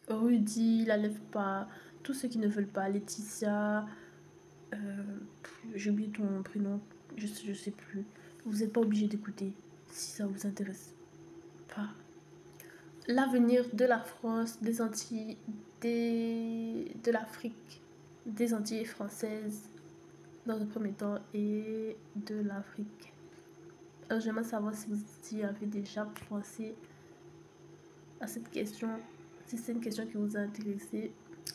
Rudy, la lève pas, tous ceux qui ne veulent pas, Laetitia, j'ai oublié ton prénom, je sais plus. Vous n'êtes pas obligé d'écouter si ça vous intéresse pas. L'avenir de la France, des Antilles, de l'Afrique, des Antilles françaises dans un premier temps et de l'Afrique. Alors j'aimerais savoir si vous y avez déjà pensé à cette question, si c'est une question qui vous a intéressé.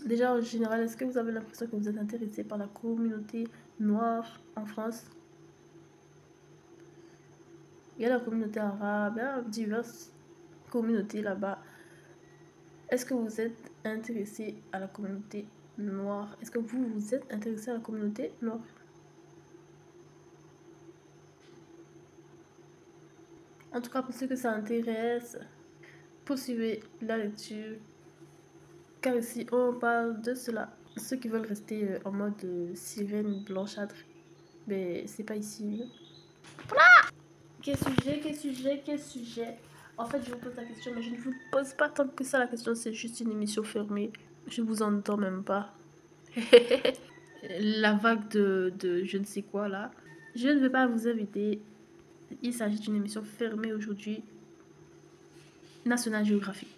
Déjà, en général, est-ce que vous avez l'impression que vous êtes intéressé par la communauté noire en France? Il y a la communauté arabe, il y a diverses communautés là-bas. Est-ce que vous êtes intéressé à la communauté noire? Est-ce que vous vous êtes intéressé à la communauté noire? En tout cas, pour ceux que ça intéresse, poursuivez la lecture. Car ici, on parle de cela. Ceux qui veulent rester en mode sirène blanchâtre, mais c'est pas ici. Quel sujet, quel sujet, quel sujet? En fait, je vous pose la question, mais je ne vous pose pas tant que ça la question, c'est juste une émission fermée. Je vous entends même pas. La vague de je ne sais quoi là. Je ne vais pas vous inviter. Il s'agit d'une émission fermée aujourd'hui. National Geographic.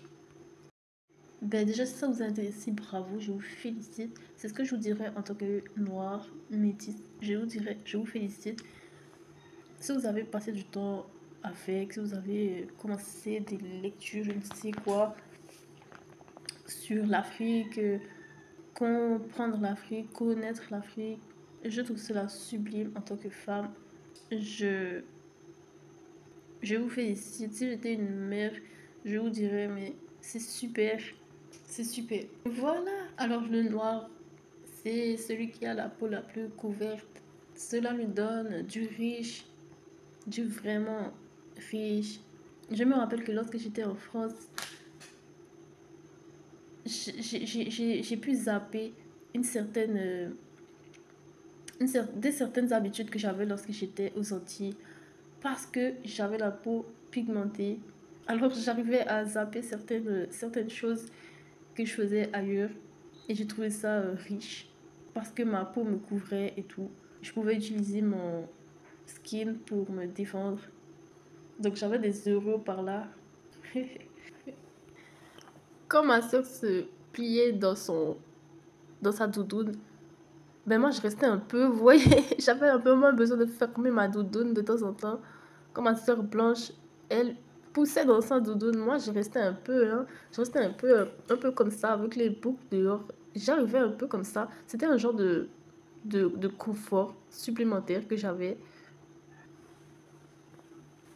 Ben déjà, si ça vous intéresse, bravo, je vous félicite. C'est ce que je vous dirais en tant que noire, métisse. Je vous dirais, je vous félicite. Si vous avez passé du temps avec, si vous avez commencé des lectures, je ne sais quoi, sur l'Afrique, comprendre l'Afrique, connaître l'Afrique, je trouve cela sublime en tant que femme. Je, je vous félicite. Si j'étais une mère, je vous dirais, mais c'est super, c'est super. Voilà, alors le noir, c'est celui qui a la peau la plus couverte. Cela lui donne du riche, du vraiment riche. Je me rappelle que lorsque j'étais en France, j'ai pu zapper une certaine, certaines habitudes que j'avais lorsque j'étais aux Antilles parce que j'avais la peau pigmentée. Alors j'arrivais à zapper certaines choses que je faisais ailleurs et j'ai trouvé ça riche parce que ma peau me couvrait et tout. Je pouvais utiliser mon skin pour me défendre. Donc j'avais des euros par là. Quand ma soeur se pliait dans sa doudoune, ben moi je restais un peu, vous voyez, j'avais un peu moins besoin de fermer ma doudoune de temps en temps. Quand ma soeur blanche, elle poussait dans sa doudoune, moi je restais un peu, hein, je restais un peu comme ça, avec les boucles dehors. J'arrivais un peu comme ça. C'était un genre de confort supplémentaire que j'avais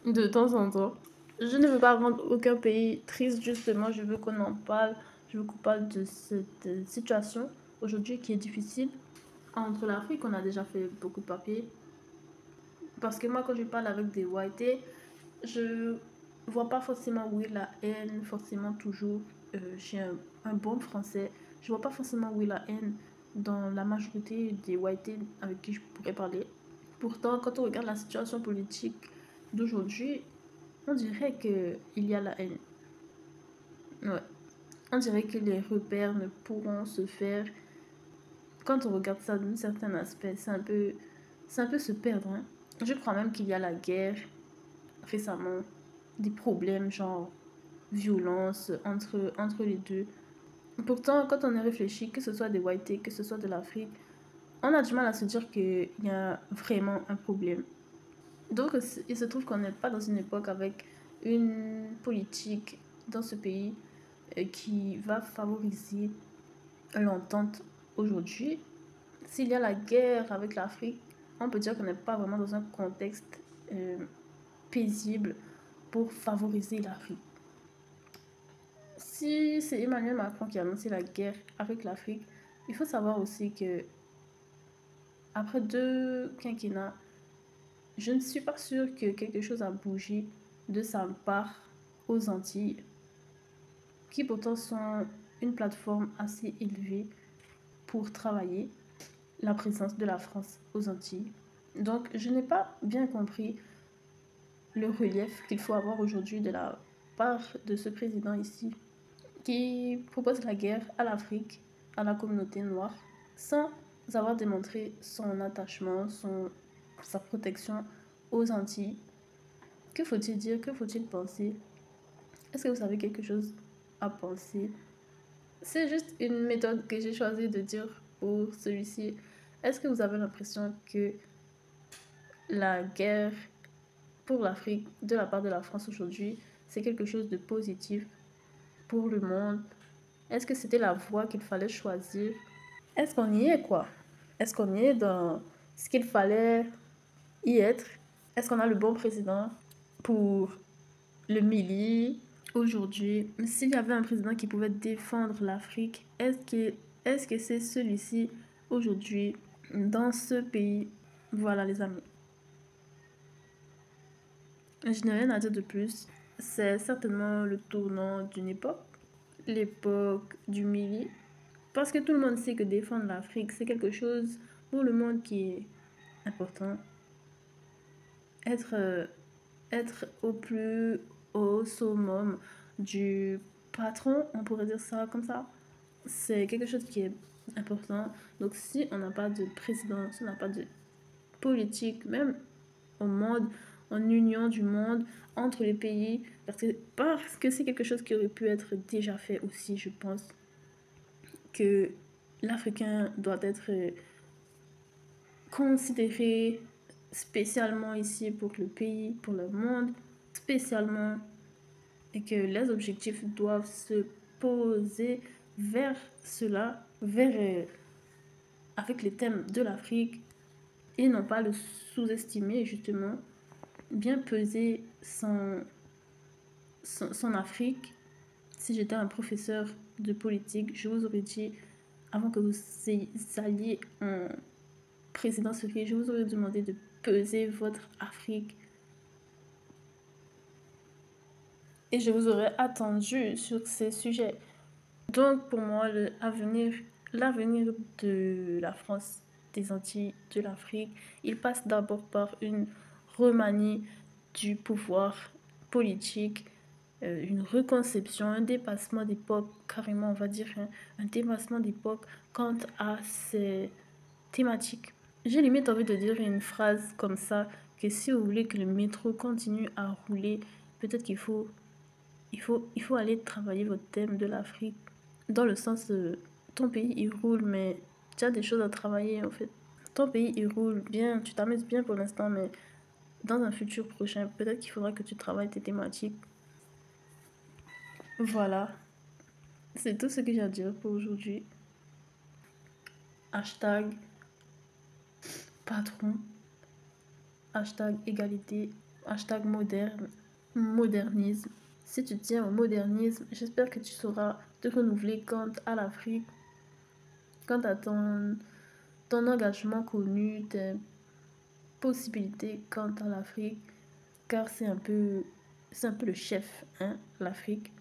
de temps en temps. Je ne veux pas rendre aucun pays triste, justement, je veux qu'on en parle. Je veux qu'on parle de cette situation aujourd'hui qui est difficile. Entre l'Afrique, on a déjà fait beaucoup de papiers. Parce que moi, quand je parle avec des whités, je vois pas forcément où est la haine, forcément toujours chez un bon français. Je vois pas forcément où est la haine dans la majorité des whités avec qui je pourrais parler. Pourtant, quand on regarde la situation politique d'aujourd'hui, on dirait qu'il y a la haine. Ouais. On dirait que les repères ne pourront se faire. Quand on regarde ça d'un certain aspect, c'est un peu se perdre. Hein. Je crois même qu'il y a la guerre récemment, des problèmes genre violence entre les deux. Pourtant, quand on y réfléchit, que ce soit des whités, que ce soit de l'Afrique, on a du mal à se dire qu'il y a vraiment un problème. Donc, il se trouve qu'on n'est pas dans une époque avec une politique dans ce pays qui va favoriser l'entente aujourd'hui. S'il y a la guerre avec l'Afrique, on peut dire qu'on n'est pas vraiment dans un contexte paisible pour favoriser l'Afrique. Si c'est Emmanuel Macron qui a annoncé la guerre avec l'Afrique, il faut savoir aussi que après 2 quinquennats, je ne suis pas sûre que quelque chose a bougé de sa part aux Antilles, qui pourtant sont une plateforme assez élevée pour travailler la présence de la France aux Antilles. Donc, je n'ai pas bien compris le relief qu'il faut avoir aujourd'hui de la part de ce président ici. qui propose la guerre à l'Afrique, à la communauté noire, sans avoir démontré son attachement, sa protection aux Antilles. Que faut-il dire? Que faut-il penser? Est-ce que vous avez quelque chose à penser? C'est juste une méthode que j'ai choisi de dire pour celui-ci. Est-ce que vous avez l'impression que la guerre pour l'Afrique de la part de la France aujourd'hui, c'est quelque chose de positif pour le monde? Est-ce que c'était la voie qu'il fallait choisir? Est-ce qu'on y est, quoi? Est-ce qu'on y est dans ce qu'il fallait y être? Est-ce qu'on a le bon président pour le Mali aujourd'hui? S'il y avait un président qui pouvait défendre l'Afrique, est-ce que c'est celui-ci aujourd'hui dans ce pays? Voilà, les amis. Je n'ai rien à dire de plus. C'est certainement le tournant d'une époque, l'époque du Mali. Parce que tout le monde sait que défendre l'Afrique, c'est quelque chose pour le monde qui est important. Être au plus haut summum du patron, on pourrait dire ça comme ça, c'est quelque chose qui est important. Donc si on n'a pas de président, si on n'a pas de politique, même au monde, en union du monde, entre les pays, parce que c'est quelque chose qui aurait pu être déjà fait aussi, je pense que l'Africain doit être considéré spécialement ici pour le pays, pour le monde, spécialement, et que les objectifs doivent se poser vers cela, avec les thèmes de l'Afrique, et non pas le sous-estimer, justement, bien peser son Afrique. Si j'étais un professeur de politique, je vous aurais dit, avant que vous alliez en président Sophie, je vous aurais demandé de peser votre Afrique. Et je vous aurais attendu sur ces sujets. Donc pour moi, l'avenir de la France, des Antilles, de l'Afrique, il passe d'abord par une remanie du pouvoir politique, une reconception, un dépassement d'époque, carrément on va dire, un dépassement d'époque quant à ces thématiques. J'ai limite envie de dire une phrase comme ça, que si vous voulez que le métro continue à rouler, peut-être qu'il faut aller travailler votre thème de l'Afrique, dans le sens ton pays il roule, mais tu as des choses à travailler en fait. Ton pays il roule bien, tu t'amuses bien pour l'instant, mais dans un futur prochain, peut-être qu'il faudra que tu travailles tes thématiques. Voilà, c'est tout ce que j'ai à dire pour aujourd'hui. Hashtag patron, hashtag égalité, hashtag modernisme. Si tu tiens au modernisme, j'espère que tu sauras te renouveler quant à l'Afrique, quant à ton engagement connu, tes possibilités quant à l'Afrique, car c'est un peu le chef, hein, l'Afrique.